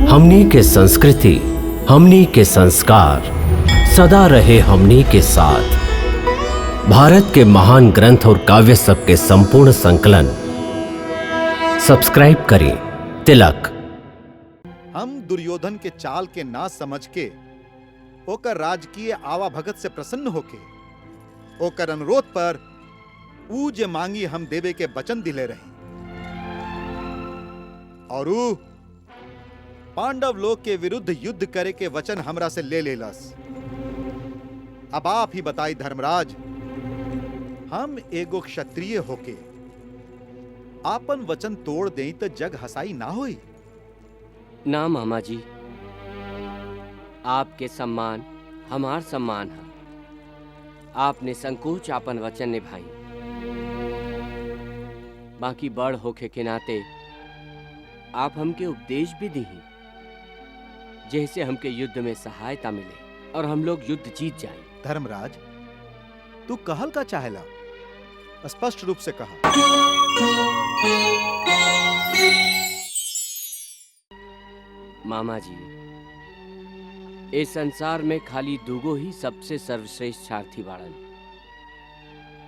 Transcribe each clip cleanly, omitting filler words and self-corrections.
हमनी के संस्कृति, हमनी के संस्कार सदा रहे हमनी के साथ। भारत के महान ग्रंथ और काव्य सब के संपूर्ण संकलन सब्सक्राइब करें तिलक। हम दुर्योधन के चाल के ना समझ के ओकर राजकीय आवा भगत से प्रसन्न होके ओकर अनुरोध पर ऊ जे मांगी हम देवे के वचन दिले रही और ऊ पांडव लोग के विरुद्ध युद्ध करे के वचन हमरा से ले लेलस। अब आप ही बताई धर्मराज, हम एगो क्षत्रिय होके आपन वचन तोड़ दें तो जग हसाई ना होई? ना मामा जी, आपके सम्मान हमार सम्मान है। आपने संकोच आपन वचन निभाई, बाकी बड़ होके के नाते आप हमके उपदेश भी दी जैसे हमके युद्ध में सहायता मिले और हम लोग युद्ध जीत जाएं। धर्मराज, तू कहल का चाहेला? स्पष्ट रूप से कहा। मामा जी, इस संसार में खाली दूगो ही सबसे सर्वश्रेष्ठ सारथी बाड़न।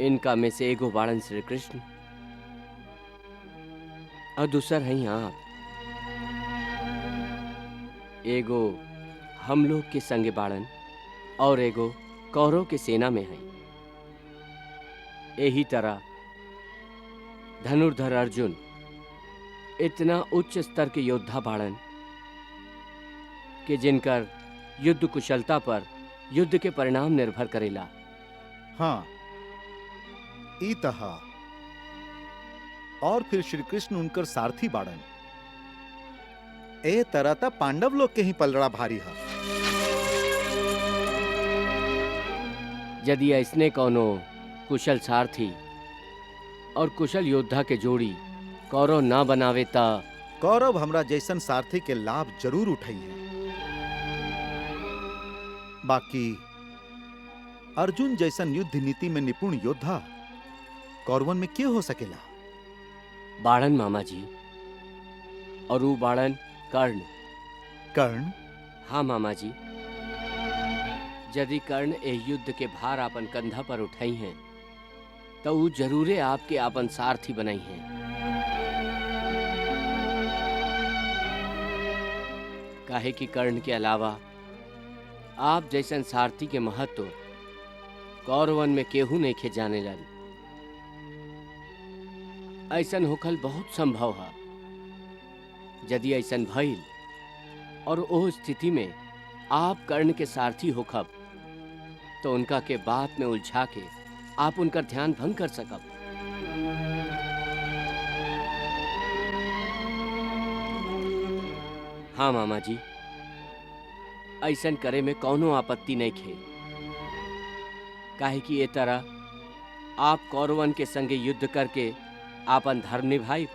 इनका में से एगो बाड़न श्री कृष्ण और दूसर हैं आप। एगो हम लोग के संगे बाड़न और एगो कौरव के सेना में हैं। यही तरह धनुर्धर अर्जुन इतना उच्च स्तर के योद्धा बाड़न कि जिनकर युद्ध कुशलता पर युद्ध के परिणाम निर्भर करेला। हाँ, ई तहा और फिर श्री कृष्ण उनकर सारथी बाड़न। ए तरह ता पांडव लोग के ही पलड़ा भारी है। यदि ऐसने कौनो कुशल सारथी और कुशल योद्धा के जोड़ी कौरव ना बनावे ता कौरव हमरा जैसन सारथी के लाभ जरूर उठाइए। बाकी अर्जुन जैसन युद्ध नीति में निपुण योद्धा कौरवन में क्यों हो सकेला? बाड़न मामा जी, और वो बाड़न कर्ण। कर्ण? हाँ मामा जी, यदि कर्ण ए युद्ध के भार आपन कंधा पर उठाई हैं तो वो जरूरे आपके आपन सारथी बनाई हैं। काहे कि कर्ण के अलावा आप जैसन सारथी के महत्व कौरवन में केहू नहीं खे जाने लन। ऐसन होखल बहुत संभव है। यदि ऐसन भइल और ओ स्थिति में आप कर्ण के सारथी होखब तो उनका के बात में उलझा के आप उनका ध्यान भंग कर सकब। हाँ मामा जी, ऐसन करे में कौनो आपत्ति नहीं खे। काहे कि ये तरह आप कौरवन के संगे युद्ध करके आपन धर्म निभाई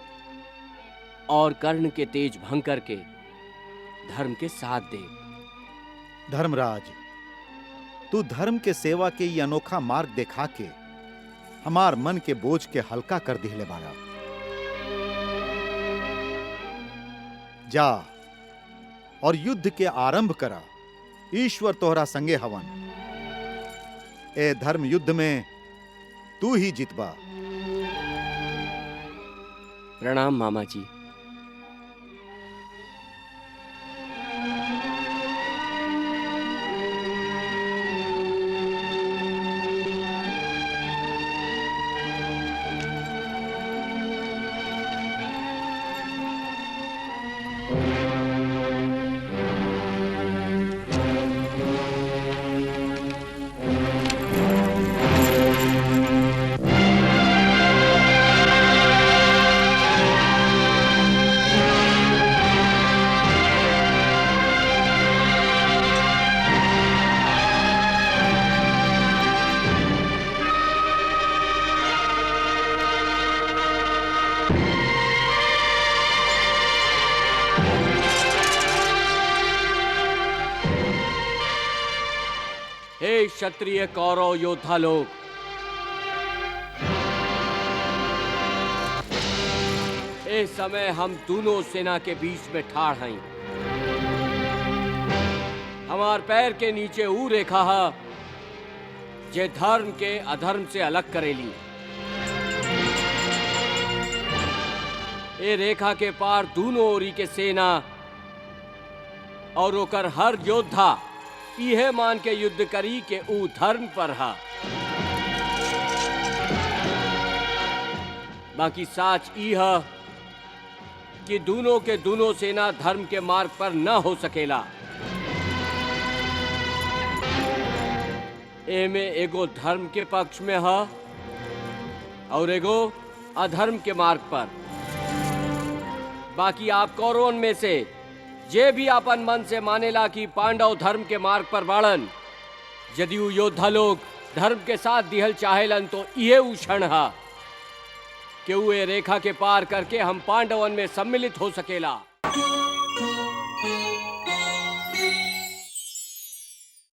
और कर्ण के तेज भंग करके धर्म के साथ दे। धर्मराज, तू धर्म के सेवा के ये अनोखा मार्ग दिखा के हमार मन के बोझ के हल्का कर दिले बाड़ा। जा और युद्ध के आरंभ करा। ईश्वर तोहरा संगे हवन। ए धर्म युद्ध में तू ही जितबा। प्रणाम मामा जी। हे क्षत्रिय कौरव योद्धा लोग, इस समय हम दोनों सेना के बीच में ठाड़ हैं। हमार पैर के नीचे ऊ रेखा है जे धर्म के अधर्म से अलग करेली। ए रेखा के पार दोनों ओरी के सेना और ओकर हर योद्धा इहे मान के युद्ध करी के ऊ धर्म पर हा। बाकी साच ई है कि दोनों के दोनों सेना धर्म के मार्ग पर न हो सकेला। एमे एगो धर्म के पक्ष में है और एगो अधर्म के मार्ग पर। बाकी आप कौरवन में से जे भी अपन मन से मानेला कि पांडव धर्म के मार्ग पर बाड़न, यदि वो योद्धा लोग धर्म के साथ दिहल चाहेलन तो ये ऊ क्षण है कि वो रेखा के पार करके हम पांडवन में सम्मिलित हो सकेला।